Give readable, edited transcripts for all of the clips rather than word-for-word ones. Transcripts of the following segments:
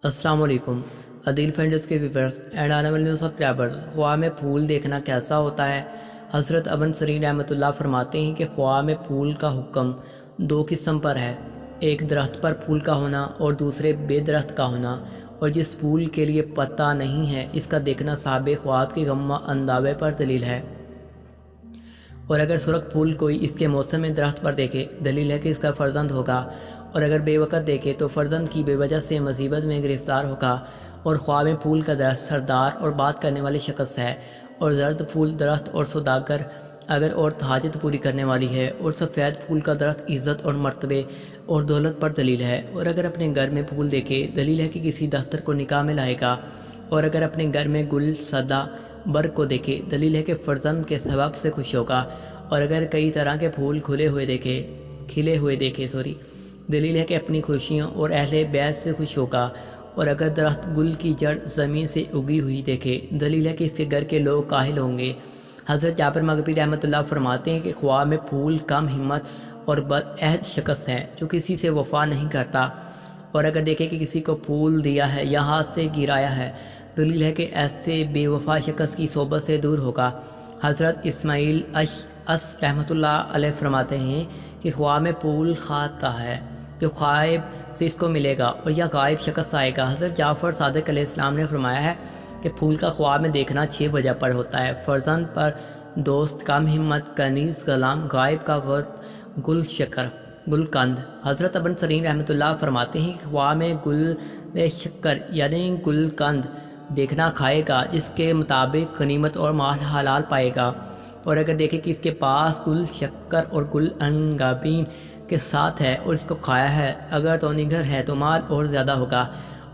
السلام علیکم عدیل فینڈرز کے ویورز اینڈ آنے والے سبسکرائبرز، خواہ میں پھول دیکھنا کیسا ہوتا ہے؟ حضرت ابن سیرین رحمۃ اللہ فرماتے ہیں کہ خواہ میں پھول کا حکم دو قسم پر ہے، ایک درخت پر پھول کا ہونا اور دوسرے بے درخت کا ہونا، اور جس پھول کے لیے پتہ نہیں ہے اس کا دیکھنا صاحب خواب کے غم انداوے پر دلیل ہے، اور اگر سرخ پھول کوئی اس کے موسم میں درخت پر دیکھے دلیل ہے کہ اس کا فرزند ہوگا، اور اگر بے وقت دیکھے تو فرزند کی بے وجہ سے مصیبت میں گرفتار ہوگا۔ اور خواب میں پھول کا درخت سردار اور بات کرنے والی شخص ہے، اور زرد پھول درخت اور سوداگر اگر عورت حاجت پوری کرنے والی ہے، اور سفید پھول کا درخت عزت اور مرتبے اور دولت پر دلیل ہے، اور اگر اپنے گھر میں پھول دیکھے دلیل ہے کہ کسی دختر کو نکاح میں لائے گا، اور اگر اپنے گھر میں گل سدا برگ کو دیکھے دلیل ہے کہ فرزند کے سبب سے خوش ہوگا، اور اگر کئی طرح کے پھول کھلے ہوئے دیکھے دلیل ہے کہ اپنی خوشیوں اور اہل بیت سے خوش ہوگا، اور اگر درخت گل کی جڑ زمین سے اگی ہوئی دیکھے دلیل ہے کہ اس کے گھر کے لوگ کاہل ہوں گے۔ حضرت جابر مغربی رحمۃ اللہ فرماتے ہیں کہ خواب میں پھول کم ہمت اور بدعہد شخص ہے جو کسی سے وفا نہیں کرتا، اور اگر دیکھے کہ کسی کو پھول دیا ہے یا ہاتھ سے گرایا ہے دلیل ہے کہ ایسے بے وفا شخص کی صحبت سے دور ہوگا۔ حضرت اسماعیل اشعث رحمۃ اللہ علیہ فرماتے ہیں کہ خواب میں پھول کھاتا ہے جو غائب سے اس کو ملے گا، اور یہ غائب شخص آئے گا۔ حضرت جعفر صادق علیہ السلام نے فرمایا ہے کہ پھول کا خواب میں دیکھنا 6 وجہ پر ہوتا ہے: فرزند پر، دوست، کم ہمت، کنیز، غلام، غائب کا گل قند۔ حضرت ابن سیرین رحمۃ اللہ فرماتے ہیں کہ خواب میں گل شکر یعنی گل قند دیکھنا کھائے گا جس کے مطابق غنیمت اور مال حلال پائے گا، اور اگر دیکھے کہ اس کے پاس گل شکر اور گل انگابین کے ساتھ ہے اور اس کو کھایا ہے، اگر تو نگر ہے تو مال اور زیادہ ہوگا،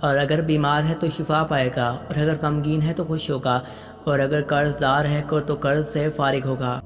اور اگر بیمار ہے تو شفا پائے گا، اور اگر غمگین ہے تو خوش ہوگا، اور اگر قرض دار ہے تو قرض سے فارغ ہوگا۔